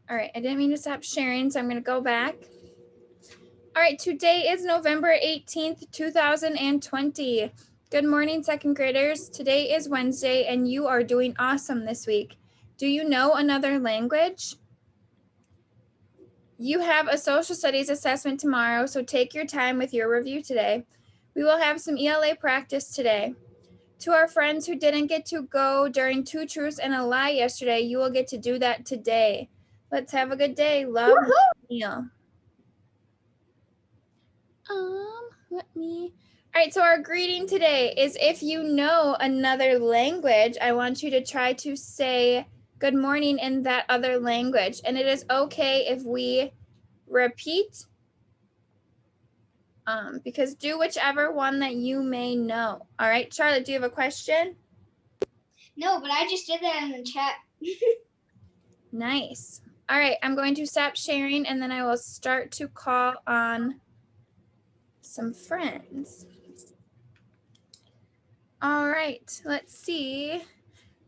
All right, I didn't mean to stop sharing, so I'm going to go back. All right, today is November 18th, 2020. Good morning, second graders. Today is Wednesday, and you are doing awesome this week. Do you know another language? You have a social studies assessment tomorrow, so take your time with your review today. We will have some ELA practice today. To our friends who didn't get to go during Two Truths and a Lie yesterday, you will get to do that today. Let's have a good day. Love, Neil. All right, so our greeting today is if you know another language, I want you to try to say good morning in that other language. And it is okay if we repeat, because do whichever one that you may know. All right, Charlotte, do you have a question? No, but I just did that in the chat. Nice. All right, I'm going to stop sharing and then I will start to call on some friends. All right, let's see.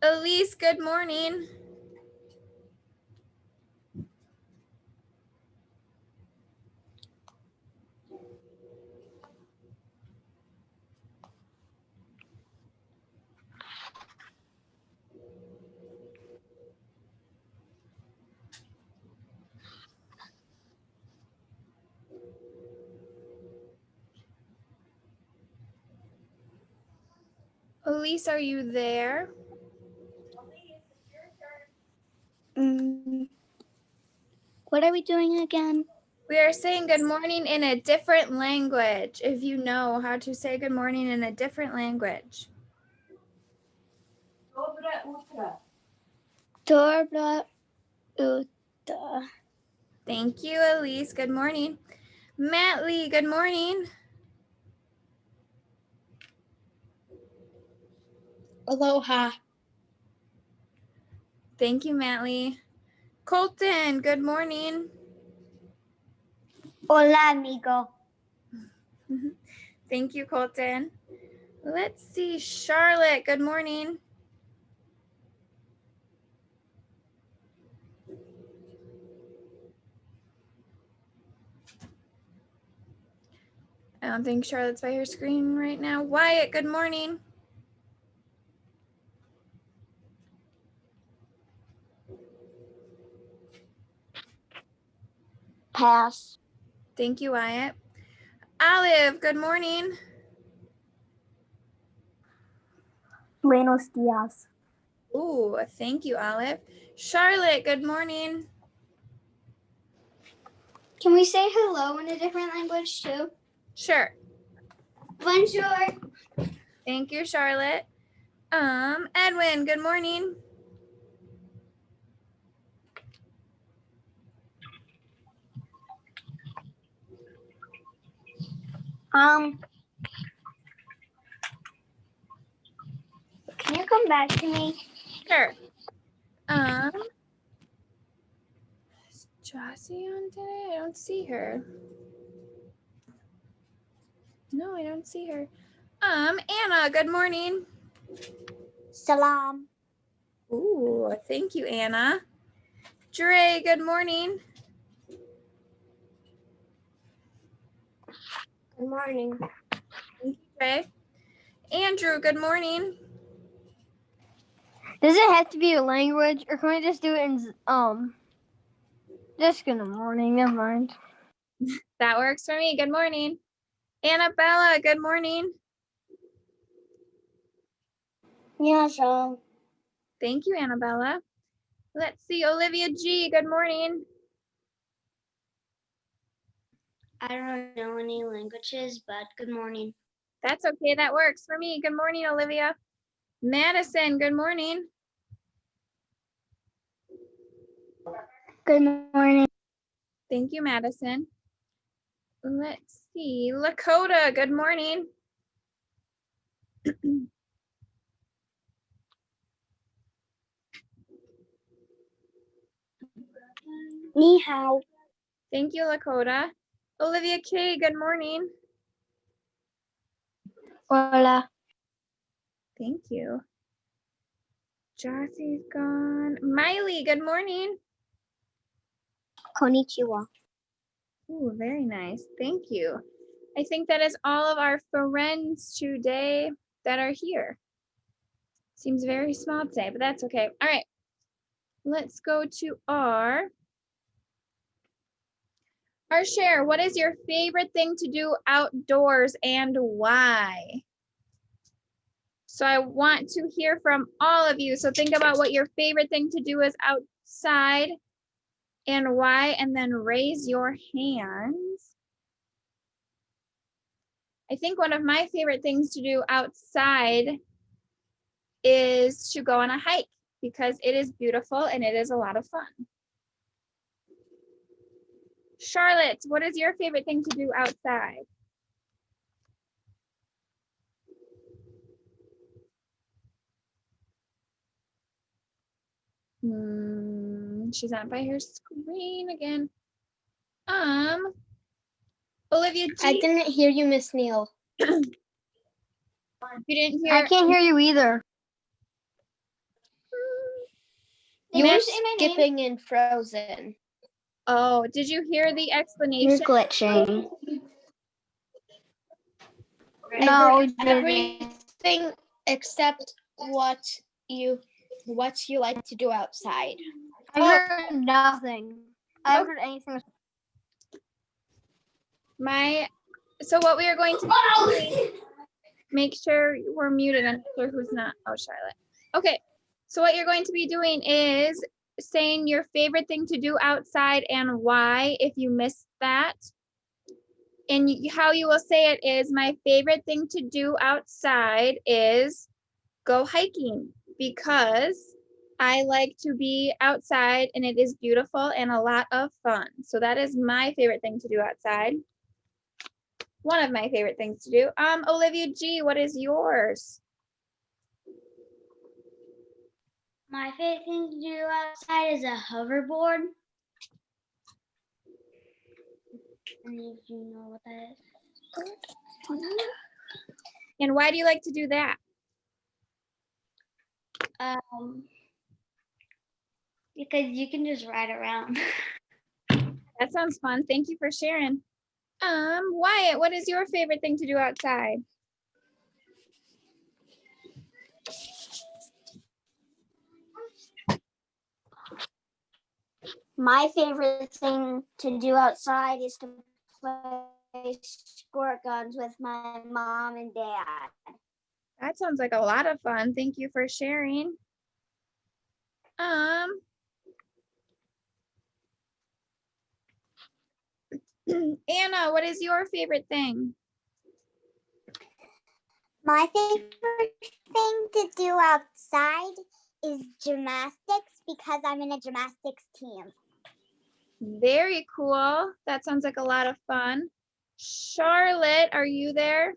Elise, good morning. Elise, are you there? What are we doing again? We are saying good morning in a different language, if you know how to say good morning in a different language. Dobra uta. Thank you, Elise. Good morning. Matt Lee, good morning. Aloha. Thank you, Matt Lee. Colton, good morning. Hola, amigo. Thank you, Colton. Let's see, Charlotte, good morning. I don't think Charlotte's by her screen right now. Wyatt, good morning. Pass. Thank you, Wyatt. Olive, good morning. Buenos dias. Ooh, thank you, Olive. Charlotte, good morning. Can we say hello in a different language too? Sure. Bonjour. Thank you, Charlotte. Edwin, good morning. Can you come back to me? Sure. Is Jossie on today? I don't see her. No, I don't see her. Anna, good morning. Salam. Ooh, thank you, Anna. Dre, good morning. Good morning. Thank you, Dre. Andrew, good morning. Does it have to be a language, or can we just do it in just good morning? Never mind. That works for me. Good morning. Annabella, good morning. Yeah, so. Thank you, Annabella. Let's see, Olivia G, good morning. I don't know any languages, but good morning. That's okay, that works for me. Good morning, Olivia. Madison, good morning. Good morning. Thank you, Madison. Let's see, Lakota, good morning. Ni hao. Thank you, Lakota. Olivia K, good morning. Hola. Thank you. Jossie's gone. Miley, good morning. Konnichiwa. Ooh, very nice. Thank you. I think that is all of our friends today that are here. Seems very small today, but that's okay. All right. Let's go to our share. What is your favorite thing to do outdoors and why? So I want to hear from all of you. So think about what your favorite thing to do is outside and why, and then raise your hands. I think one of my favorite things to do outside is to go on a hike because it is beautiful and it is a lot of fun. Charlotte, what is your favorite thing to do outside? She's not by her screen again. Olivia G. I didn't hear you, Miss Neal. You didn't hear. I can't hear you either. You were Matt, skipping in Frozen. Oh, did you hear the explanation? You're glitching. No, Everything except what you like to do outside. I heard nothing. I haven't heard anything. So what we are going to do is make sure we're muted and sure who's not. Oh, Charlotte. Okay. So what you're going to be doing is saying your favorite thing to do outside and why, if you missed that. And how you will say it is, my favorite thing to do outside is go hiking because I like to be outside and it is beautiful and a lot of fun. So that is my favorite thing to do outside. One of my favorite things to do. Olivia G, what is yours? My favorite thing to do outside is a hoverboard. Any of you know what that is? And why do you like to do that? Because you can just ride around. That sounds fun. Thank you for sharing. Wyatt, what is your favorite thing to do outside? My favorite thing to do outside is to play squirt guns with my mom and dad. That sounds like a lot of fun. Thank you for sharing. Anna, what is your favorite thing? My favorite thing to do outside is gymnastics because I'm in a gymnastics team. Very cool. That sounds like a lot of fun. Charlotte, are you there?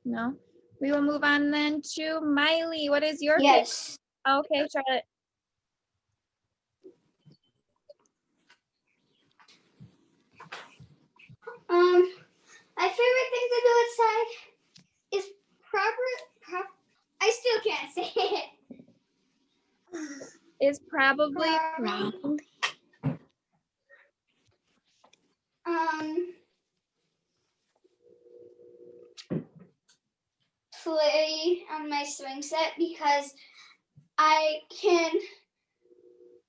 No. We will move on then to Miley. What is your Yes. favorite? Okay, Charlotte. My favorite thing to do outside is I still can't say it. Is probably play on my swing set because I can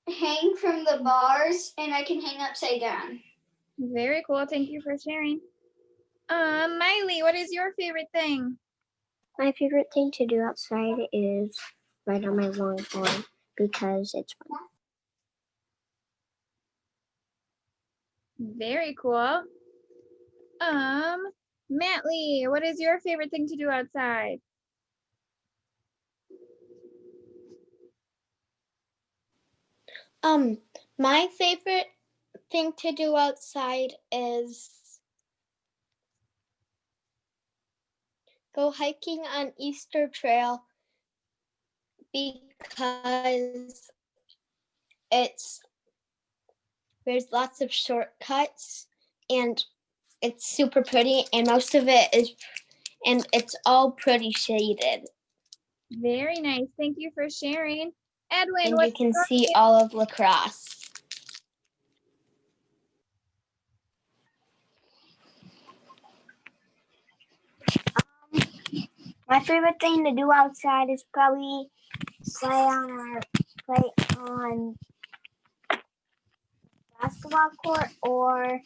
hang from the bars and I can hang upside down. very cool. Thank you for sharing. Miley, what is your favorite thing? My favorite thing to do outside is ride on my longboard because it's fun. Very cool. Matley, what is your favorite thing to do outside? My favorite thing to do outside is go hiking on Easter Trail because there's lots of shortcuts and it's super pretty and most of it is, and it's all pretty shaded. Very nice. Thank you for sharing. Edwin, And you what's can your see all of lacrosse. My favorite thing to do outside is probably play on basketball court or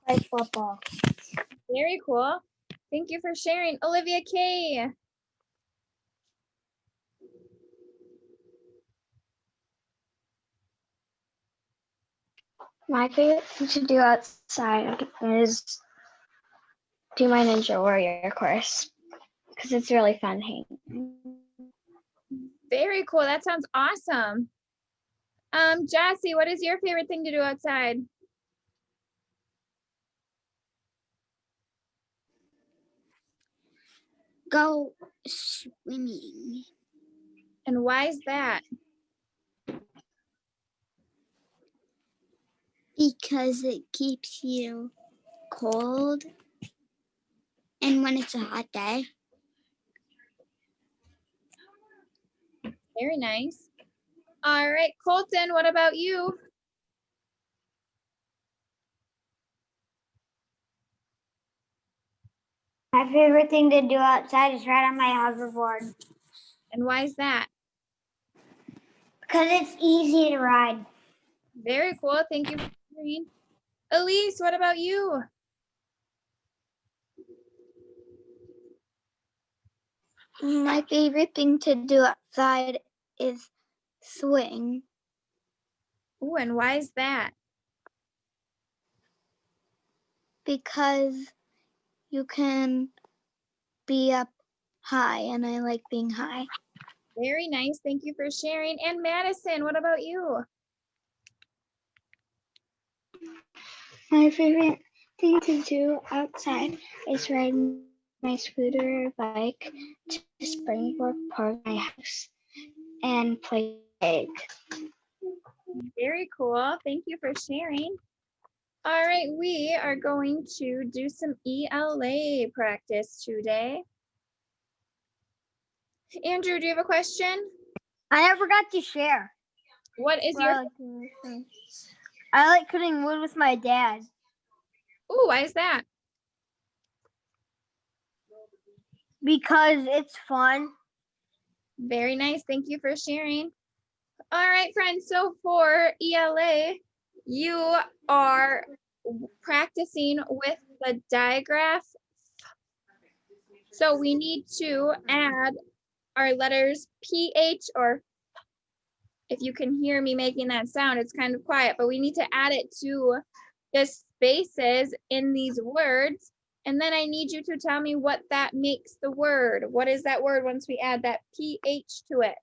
play football. Very cool. Thank you for sharing. Olivia K. My favorite thing to do outside is do my Ninja Warrior course because it's really fun hanging. Very cool. That sounds awesome. Jassy, what is your favorite thing to do outside? Go swimming And why is that? because it keeps you cold, and when it's a hot day. Very nice. All right, Colton, what about you? My favorite thing to do outside is ride on my hoverboard And why is that? because it's easy to ride. Very cool. Thank you for sharing. Elise, what about you? My favorite thing to do outside is swing Oh, and why is that? because you can be up high, and I like being high. Very nice. Thank you for sharing. And Madison, what about you? My favorite thing to do outside is ride my scooter or bike to Springboard Park, my house, and play tag. Very cool. Thank you for sharing. All right, we are going to do some ELA practice today. Andrew, do you have a question? I never got to share. What is your, I like cutting wood with my dad. oh, why is that? Because it's fun. Very nice. Thank you for sharing. All right, friends. So for ELA, you are practicing with the digraph. So we need to add our letters PH, or if you can hear me making that sound, it's kind of quiet, but we need to add it to the spaces in these words. And then I need you to tell me what that makes the word. What is that word once we add that PH to it?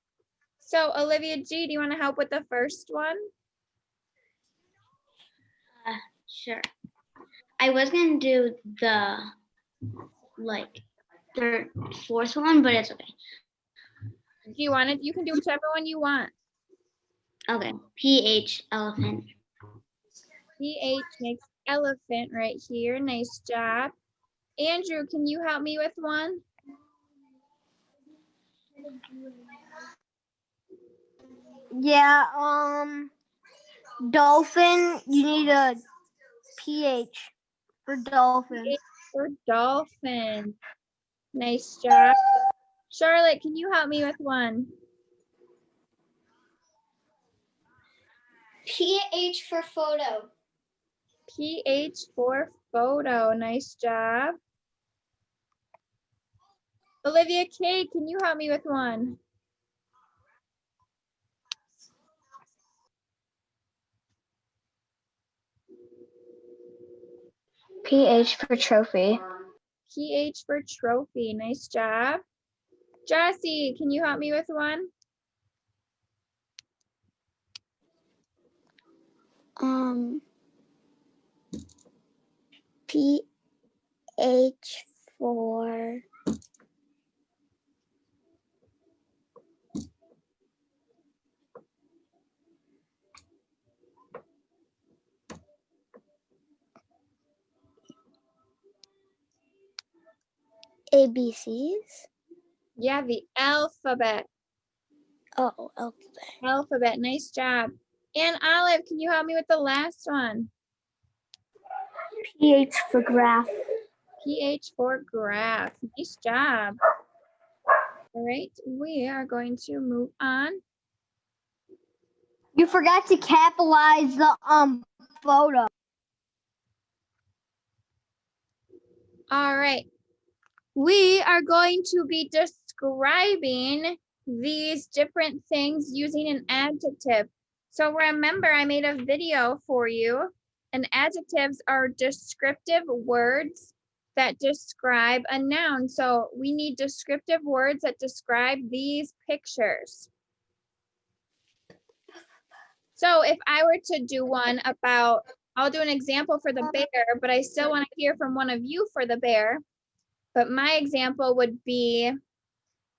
So Olivia G, do you want to help with the first one? Sure. I was gonna do the third, fourth one, but it's okay. Do you want it? You can do whichever one you want. Okay. PH, elephant. PH makes elephant right here. Nice job. Andrew, can you help me with one? Yeah, dolphin, you need a PH for dolphin. PH for dolphin. Nice job. Charlotte, can you help me with one? PH for photo. PH for photo. Nice job. Olivia K, can you help me with one? PH for trophy. PH for trophy. Nice job. Jassy, can you help me with one? PH for ABCs? Yeah, the alphabet. Oh, alphabet. Alphabet, nice job. And Olive, can you help me with the last one? PH for graph. PH for graph. Nice job. All right, we are going to move on. You forgot to capitalize the photo. All right. We are going to be describing these different things using an adjective. So remember, I made a video for you, and adjectives are descriptive words that describe a noun. So we need descriptive words that describe these pictures. So if I were to do one about, I'll do an example for the bear, but I still want to hear from one of you for the bear. But my example would be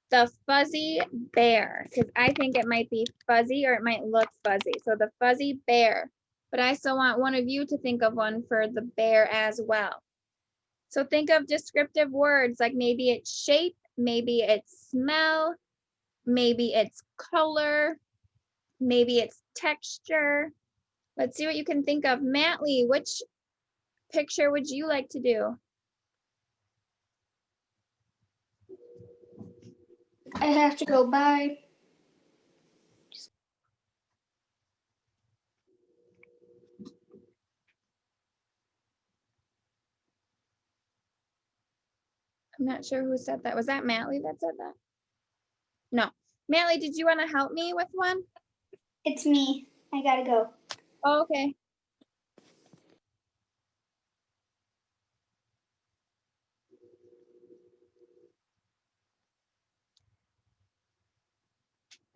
the fuzzy bear, because I think it might be fuzzy or it might look fuzzy. So the fuzzy bear. But I still want one of you to think of one for the bear as well. So think of descriptive words like maybe it's shape, maybe it's smell, maybe it's color, maybe it's texture. Let's see what you can think of. Matley, which picture would you like to do? I have to go. Bye. I'm not sure who said that. Was that Matley that said that? No. Matley, did you want to help me with one? It's me. I gotta go. Oh, okay.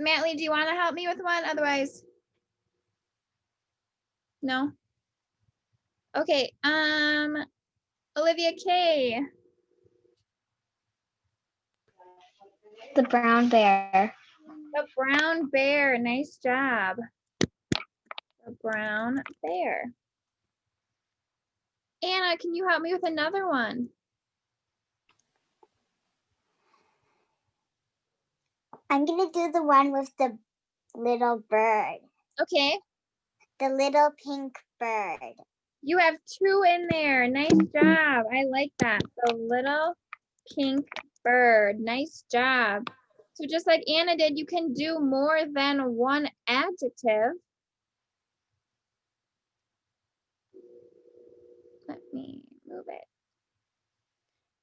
Matley, do you want to help me with one? Otherwise, no. Okay. Olivia K. The brown bear. The brown bear. Nice job. The brown bear. Anna, can you help me with another one? I'm gonna do the one with the little bird. Okay. The little pink bird. You have two in there. Nice job. I like that. The little pink bird. Nice job. So just like Anna did, you can do more than one adjective. Let me move it.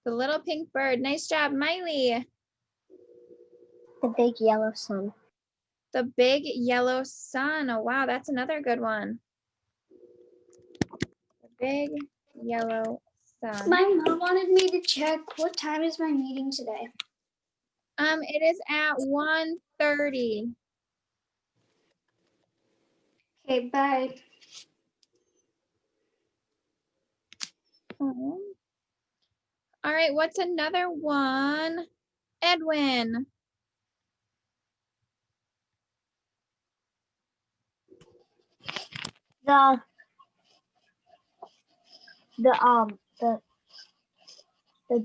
The little pink bird. Nice job, Miley. The big yellow sun. The big yellow sun. Oh, wow, that's another good one. The big yellow sun. My mom wanted me to check what time is my meeting today. It is at 1:30. Okay, bye. All right, what's another one? Edwin. The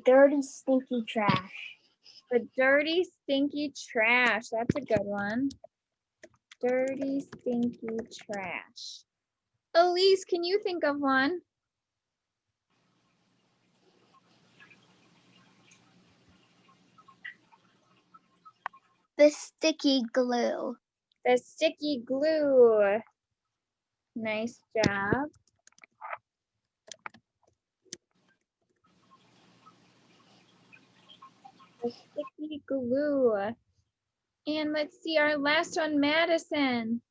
dirty stinky trash. The dirty, stinky trash. That's a good one. Dirty, stinky trash. Elise, can you think of one? The sticky glue. The sticky glue. Nice job. The sticky glue. And let's see our last one, Madison.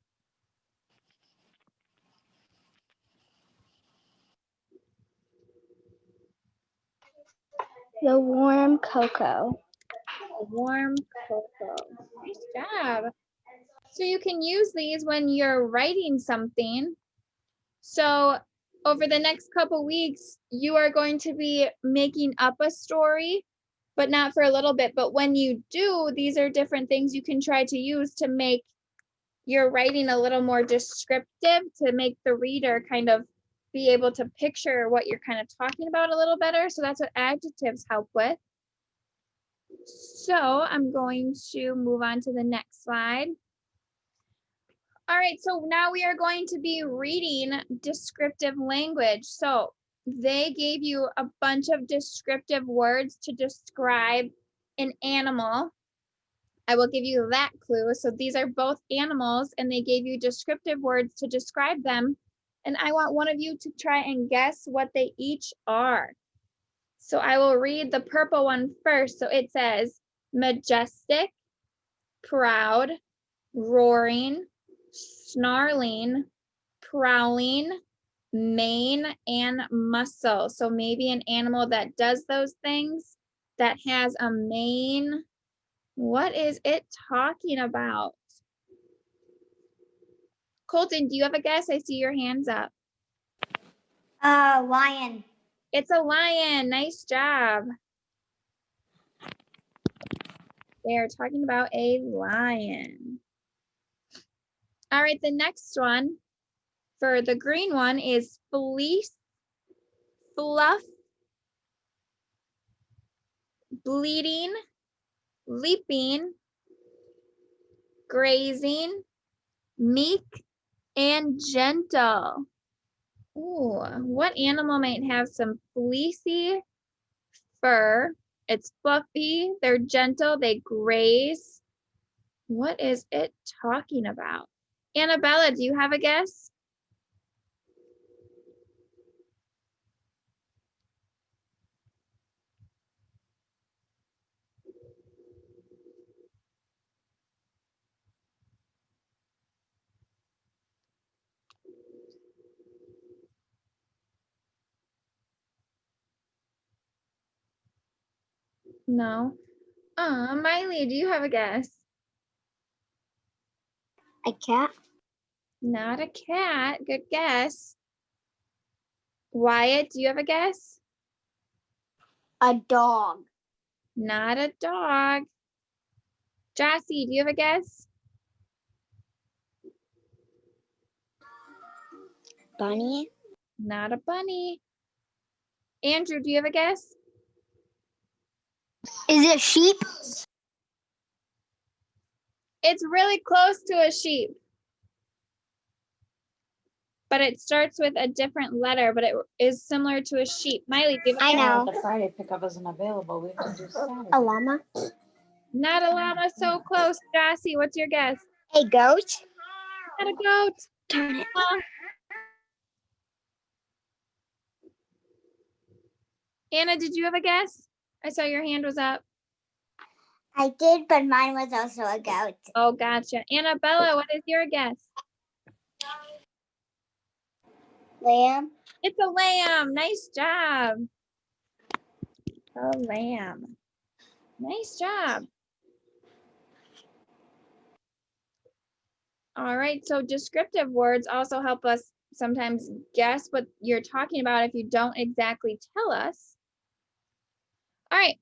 The warm cocoa. A warm cocoa. Nice job. So you can use these when you're writing something. So over the next couple weeks, you are going to be making up a story, but not for a little bit. But when you do, these are different things you can try to use to make your writing a little more descriptive, to make the reader kind of be able to picture what you're kind of talking about a little better. So that's what adjectives help with. So I'm going to move on to the next slide. All right, so now we are going to be reading descriptive language. So they gave you a bunch of descriptive words to describe an animal. I will give you that clue. So these are both animals and they gave you descriptive words to describe them. And I want one of you to try and guess what they each are. So I will read the purple one first. So it says majestic, proud, roaring, snarling, prowling, mane, and muscle. So maybe an animal that does those things, that has a mane. What is it talking about? Colton, do you have a guess? I see your hands up. Lion. It's a lion. Nice job. They're talking about a lion. All right, the next one for the green one is fleece, fluff, bleeding, leaping, grazing, meek, and gentle. Ooh, what animal might have some fleecy fur? It's fluffy, they're gentle, they graze. What is it talking about? Annabella, do you have a guess? No. Miley, do you have a guess? A cat. Not a cat. Good guess. Wyatt, do you have a guess? A dog. Not a dog. Jossie, do you have a guess? Bunny. Not a bunny. Andrew, do you have a guess? Is it sheep? It's really close to a sheep. But it starts with a different letter, but it is similar to a sheep. Miley, do you have a I guess? know. The Friday pickup isn't available. We can do Saturday. A llama. Not a llama, so close. Jossie, what's your guess? A goat. Not a goat. Darn it. Anna, did you have a guess? I saw your hand was up. I did, but mine was also a goat. Oh, gotcha. Annabella, what is your guess? Lamb. It's a lamb. Nice job. A lamb. Nice job. All right, so descriptive words also help us sometimes guess what you're talking about if you don't exactly tell us. All right,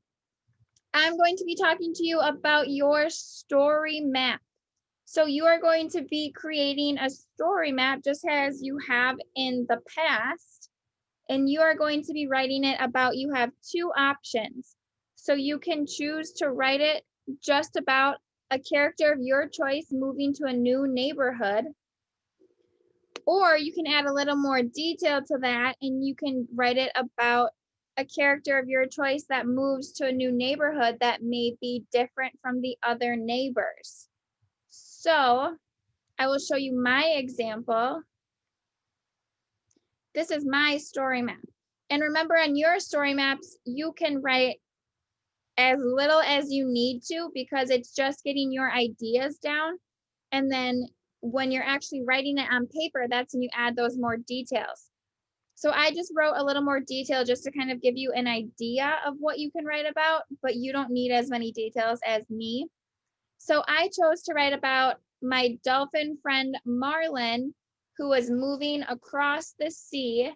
I'm going to be talking to you about your story map. So you are going to be creating a story map just as you have in the past, and you are going to be writing it about, you have two options. So you can choose to write it just about a character of your choice moving to a new neighborhood, or you can add a little more detail to that and you can write it about a character of your choice that moves to a new neighborhood that may be different from the other neighbors. So I will show you my example. This is my story map. And remember, on your story maps, you can write as little as you need to because it's just getting your ideas down. And then when you're actually writing it on paper, that's when you add those more details. So I just wrote a little more detail just to kind of give you an idea of what you can write about, but you don't need as many details as me. So I chose to write about my dolphin friend Marlin, who was moving across the sea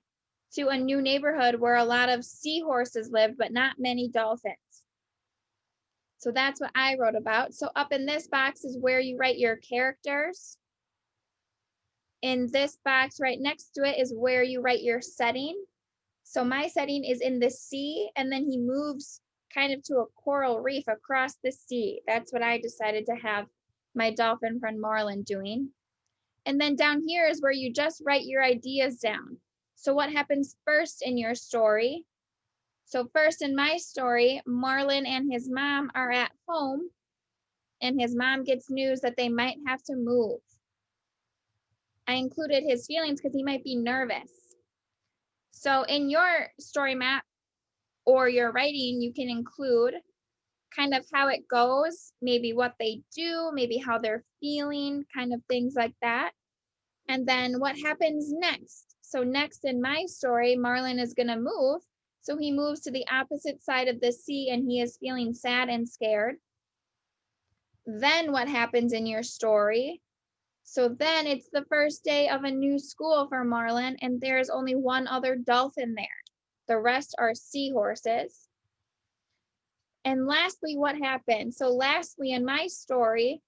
to a new neighborhood where a lot of seahorses lived, but not many dolphins. So that's what I wrote about. So up in this box is where you write your characters. In this box right next to it is where you write your setting. So my setting is in the sea, and then he moves kind of to a coral reef across the sea. That's what I decided to have my dolphin friend Marlin doing. And then down here is where you just write your ideas down. So what happens first in your story? So first in my story, Marlin and his mom are at home and his mom gets news that they might have to move. I included his feelings because he might be nervous. So in your story map or your writing, you can include kind of how it goes, maybe what they do, maybe how they're feeling, kind of things like that. And then what happens next? So next in my story, Marlin is going to move. So he moves to the opposite side of the sea and he is feeling sad and scared. Then what happens in your story? So then it's the first day of a new school for Marlin and there's only one other dolphin there. The rest are seahorses. And lastly, what happened? So lastly, in my story,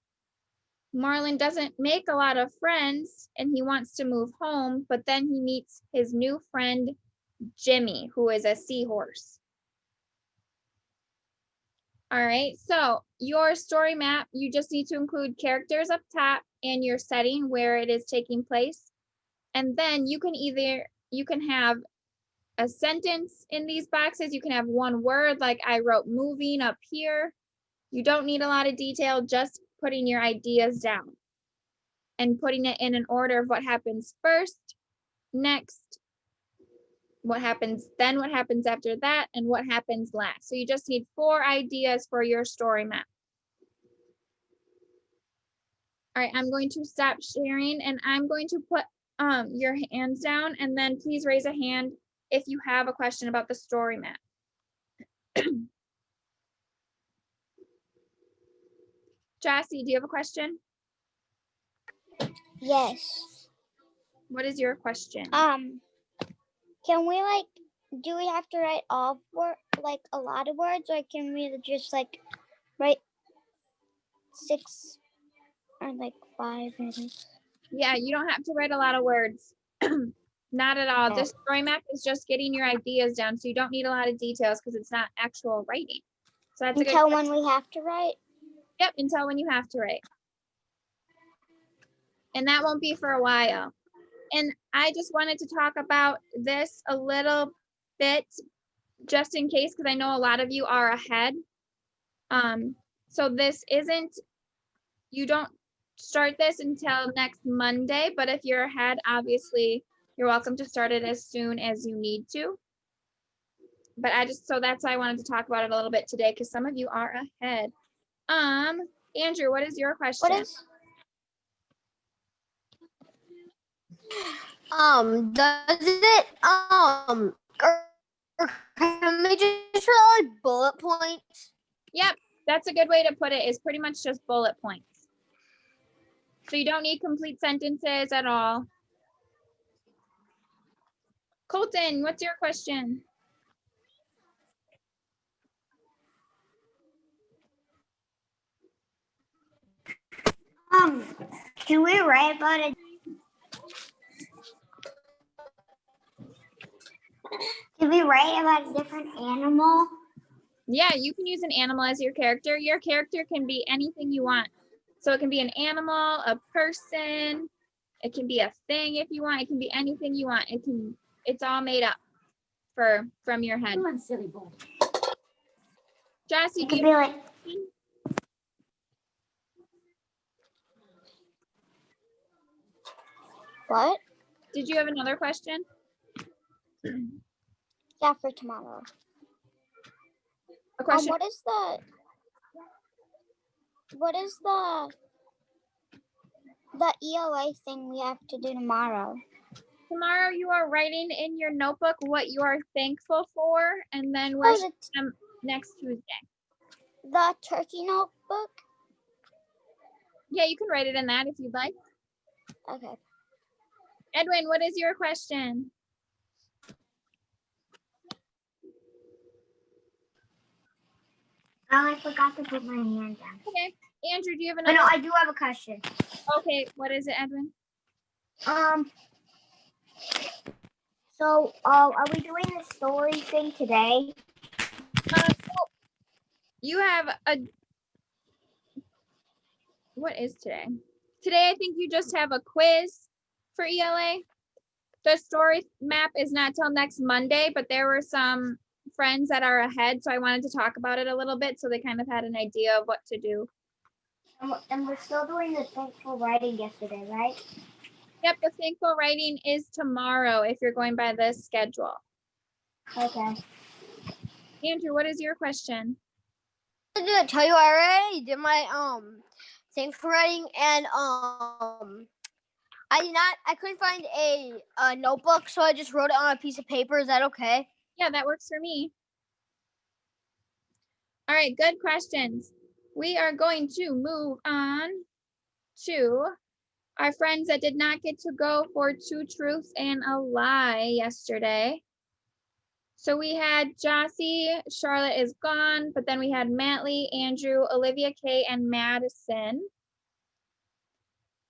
Marlin doesn't make a lot of friends and he wants to move home, but then he meets his new friend, Jimmy, who is a seahorse. All right, so your story map, you just need to include characters up top and your setting where it is taking place. And then you can have a sentence in these boxes. You can have one word, like I wrote moving up here. You don't need a lot of detail, just putting your ideas down and putting it in an order of what happens first, next, what happens then, what happens after that, and what happens last. So you just need 4 ideas for your story map. All right, I'm going to stop sharing and I'm going to put your hands down and then please raise a hand if you have a question about the story map. Jossie, do you have a question? Yes. What is your question? Can we do we have to write all a lot of words, or can we just write 6 or 5 minutes? Yeah, you don't have to write a lot of words. Not at all. No. This story map is just getting your ideas down, so you don't need a lot of details because it's not actual writing. So that's a good Until question. when we have to write? Yep, until when you have to write. And that won't be for a while. And I just wanted to talk about this a little bit, just in case, because I know a lot of you are ahead. So this isn't, you don't start this until next Monday, but if you're ahead, obviously, you're welcome to start it as soon as you need to. But so that's why I wanted to talk about it a little bit today, because some of you are ahead. Andrew, what is your question? Does it, or can we just write bullet points? Yep, that's a good way to put it, is pretty much just bullet points. So you don't need complete sentences at all. Colton, what's your question? Can we write about it? Can we write about a different animal? Yeah, you can use an animal as your character. Your character can be anything you want. So it can be an animal, a person, it can be a thing if you want, it can be anything you want. It's all made up from your head. Come on, silly boy. Jossie, It could be What? did you have another question? Yeah, for tomorrow. A question? What is the ELA thing we have to do tomorrow? Tomorrow you are writing in your notebook what you are thankful for, and then we're next Tuesday. The turkey notebook? Yeah, you can write it in that if you'd like. Okay. Edwin, what is your question? Oh, I forgot to put my hand down. Okay. Andrew, do you have Oh, another? no, I do have a question. Okay, what is it, Edwin? So, are we doing the story thing today? you have what is today? Today, I think you just have a quiz for ELA. The story map is not till next Monday, but there were some friends that are ahead, so I wanted to talk about it a little bit so they kind of had an idea of what to do. And we're still doing the thankful writing yesterday, right? Yep, the thankful writing is tomorrow if you're going by this schedule. Okay. Andrew, what is your question? Did I tell you I already did my thankful writing, and I couldn't find a notebook, so I just wrote it on a piece of paper. Is that okay? Yeah, that works for me. All right, good questions. We are going to move on to our friends that did not get to go for 2 truths and a lie yesterday. So we had Jossie, Charlotte is gone, but then we had Matley, Andrew, Olivia K, and Madison.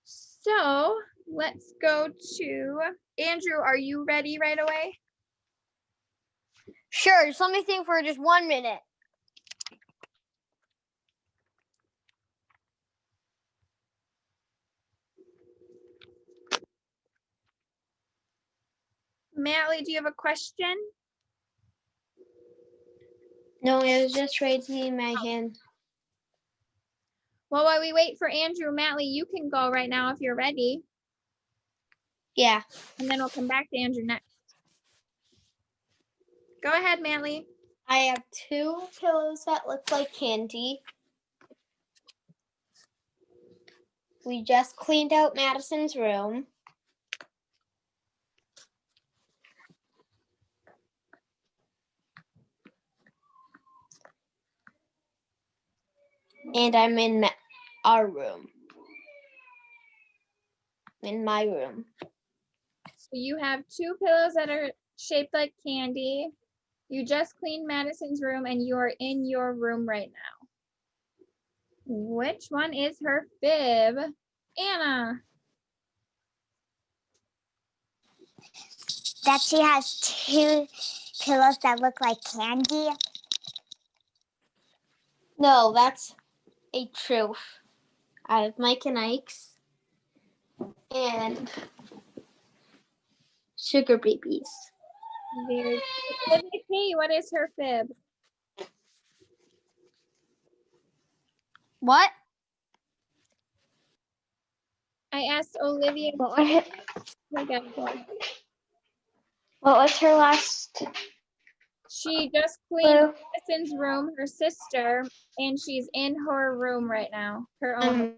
So let's go to Andrew. Are you ready right away? Sure. Just let me think for just 1 minute. Matley, do you have a question? No, it was just raising my hand. Well, while we wait for Andrew, Matley, you can go right now if you're ready, Yeah. and then we'll come back to Andrew next. Go ahead, Matley. I have 2 pillows that look like candy. We just cleaned out Madison's room. And I'm in our room. In my room. So you have 2 pillows that are shaped like candy. You just cleaned Madison's room and you are in your room right now. Which one is her fib? Anna. That she has 2 pillows that look like candy. No, that's a truth. I have Mike and Ike's and sugar babies. Very good. Olivia K, what is her fib? What? I asked Olivia. What was her, Oh, go ahead. what was her last She just cleaned clue? Madison's room, her sister, and she's in her room right now, her own.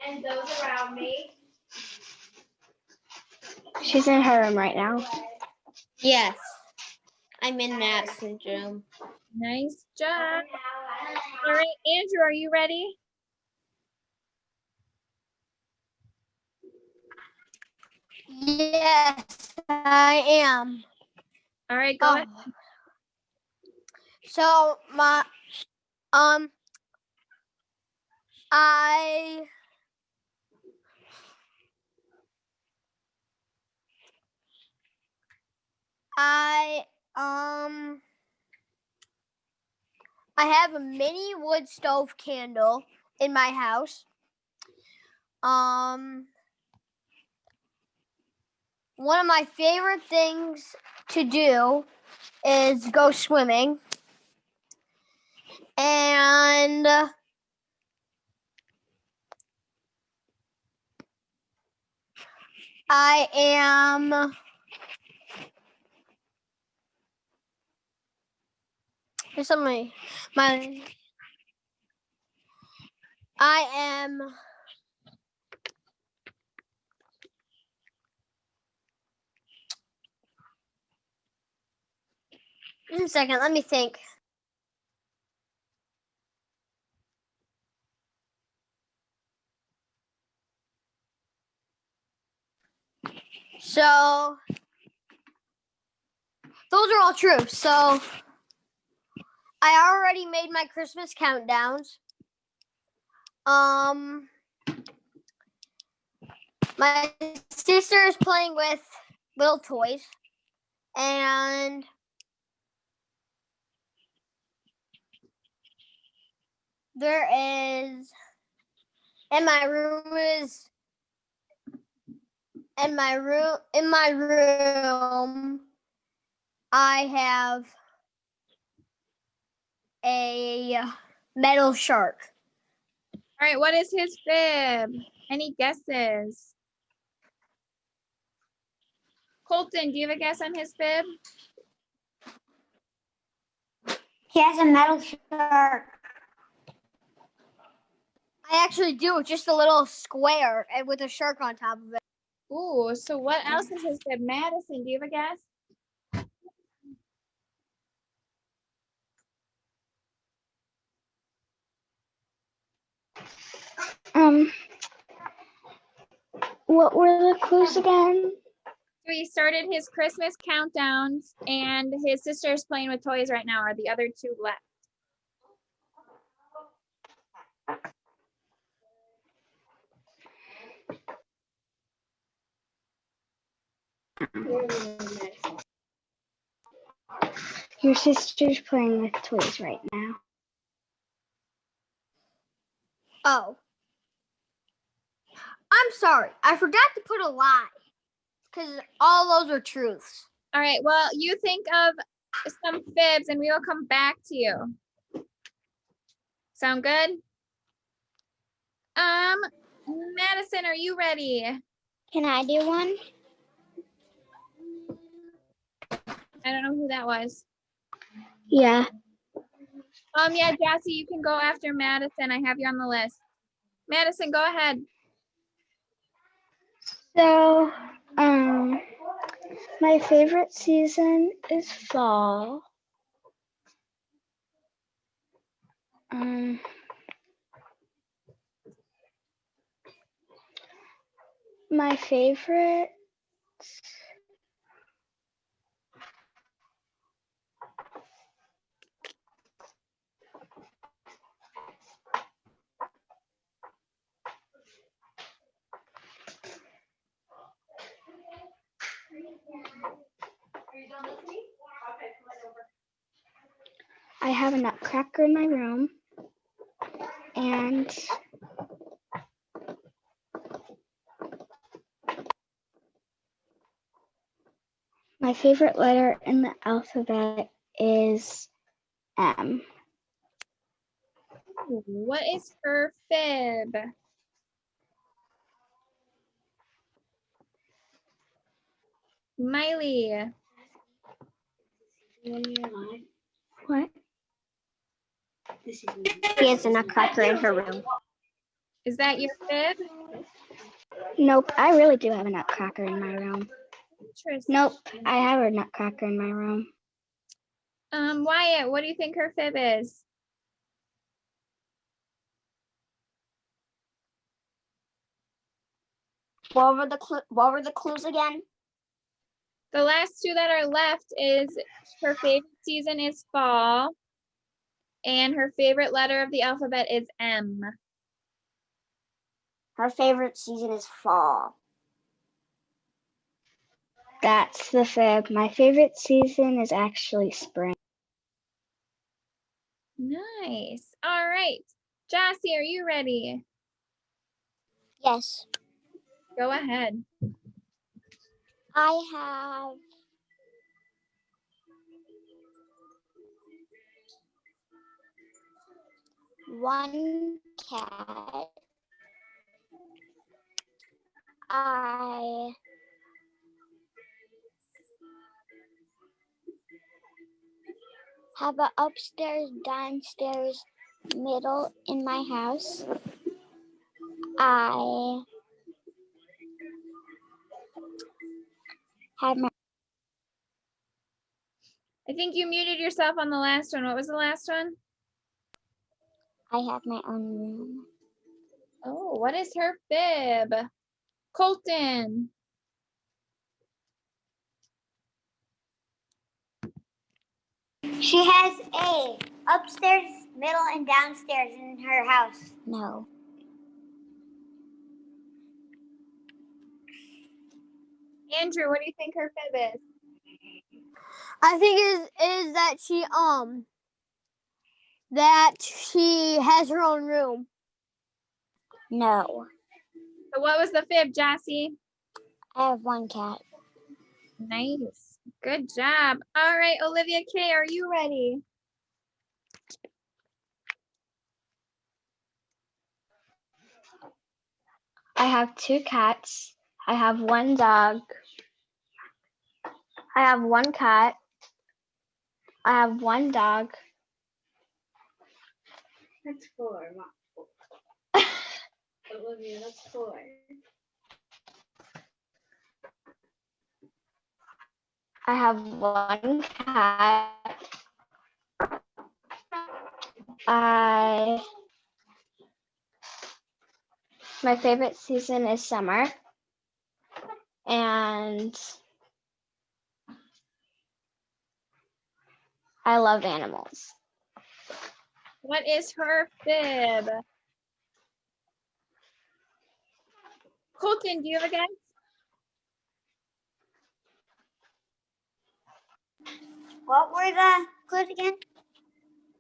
And those around me. She's in her room right now. Yes. I'm in Madison's room. Nice job. All right, Andrew, are you ready? Yes, I am. All right, go ahead. So my I I have a mini wood stove candle in my house. One of my favorite things to do is go swimming. And I am here's something I am just a second, let me think. So those are all true. So I already made my Christmas countdowns. My sister is playing with little toys. And there is in my room I have a metal shark. All right, what is his fib? Any guesses? Colton, do you have a guess on his fib? He has a metal shark. I actually do, just a little square and with a shark on top of it. Ooh, so what else is his fib? Madison, do you have a guess? What were the clues again? So he started his Christmas countdowns and his sister's playing with toys right now. Are the other two left? Your sister's playing with toys right now. Oh. I'm sorry. I forgot to put a lie. Because all those are truths. All right, well, you think of some fibs and we will come back to you. Sound good? Madison, are you ready? Can I do one? I don't know who that was. Yeah. Yeah, Jassy, you can go after Madison. I have you on the list. Madison, go ahead. So, my favorite season is fall. My favorite I have a nutcracker in my room, and my favorite letter in the alphabet is M. What is her fib? Miley. What? She has a nutcracker in her room. Is that your fib? Nope, I really do have a nutcracker in my room. Interesting. Nope, I have a nutcracker in my room. Wyatt, what do you think her fib is? What were the clues again? The last two that are left is her favorite season is fall, and her favorite letter of the alphabet is M. Her favorite season is fall. That's the fib. My favorite season is actually spring. Nice. All right. Jassy, are you ready? Yes. Go ahead. I have one cat. I have an upstairs, downstairs, middle in my house. I have my I think you muted yourself on the last one. What was the last one? I have my own room. Oh, what is her fib? Colton. She has a upstairs, middle, and downstairs in her house. No. Andrew, what do you think her fib is? I think is that she has her own room. No, So what was the fib, Jossie? I have one cat. Nice. Good job. All right, Olivia K, are you ready? I have 2 cats. I have 1 dog. I have 1 cat. I have 1 dog. That's 4. Olivia, that's 4. I have 1 cat. My favorite season is summer. And I love animals. What is her fib? Colton, do you have a guess? What were the clues again?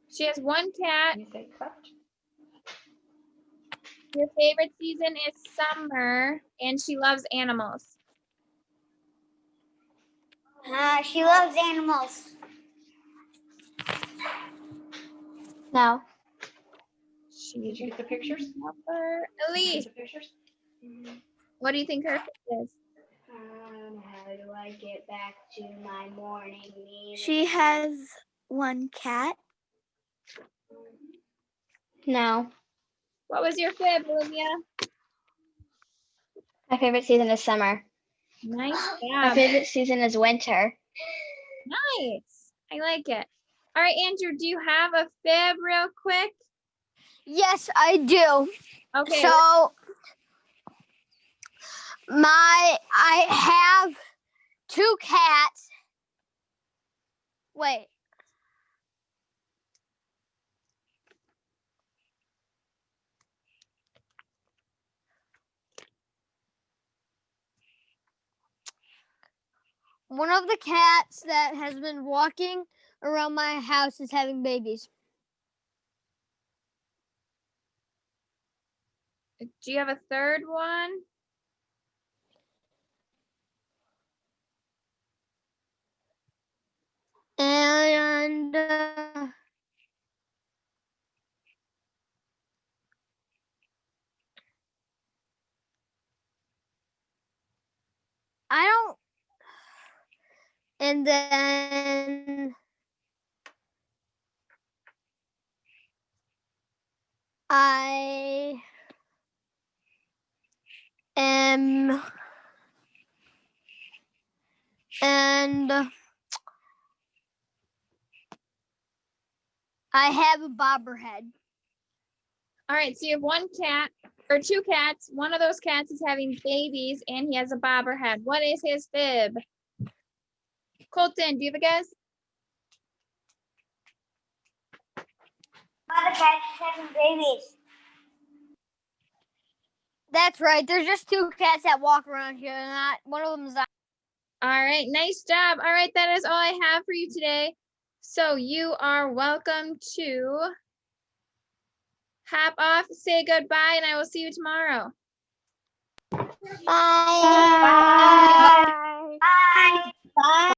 She has 1 cat. You say correct? Your favorite season is summer, and she loves animals. She loves animals. No. Did you get the pictures? Elise, The pictures? what do you think her fib is? How do I get back to my morning meeting? She has 1 cat. No. What was your fib, Olivia? My favorite season is summer. Nice My job. favorite season is winter. Nice. I like it. All right, Andrew, do you have a fib real quick? Yes, I do. Okay. So I have 2 cats. Wait. One of the cats that has been walking around my house is having babies. Do you have a third one? And I don't. And then I am. And I have a bobberhead. All right, so you have 1 cat or 2 cats. One of those cats is having babies and he has a bobberhead. What is his fib? Colton, do you have a guess? One of the cats is having babies. That's right. There's just 2 cats that walk around here. Not one of them is. All right, nice job. All right, that is all I have for you today. So you are welcome to hop off, say goodbye, and I will see you tomorrow. Bye. Bye. Bye. Bye.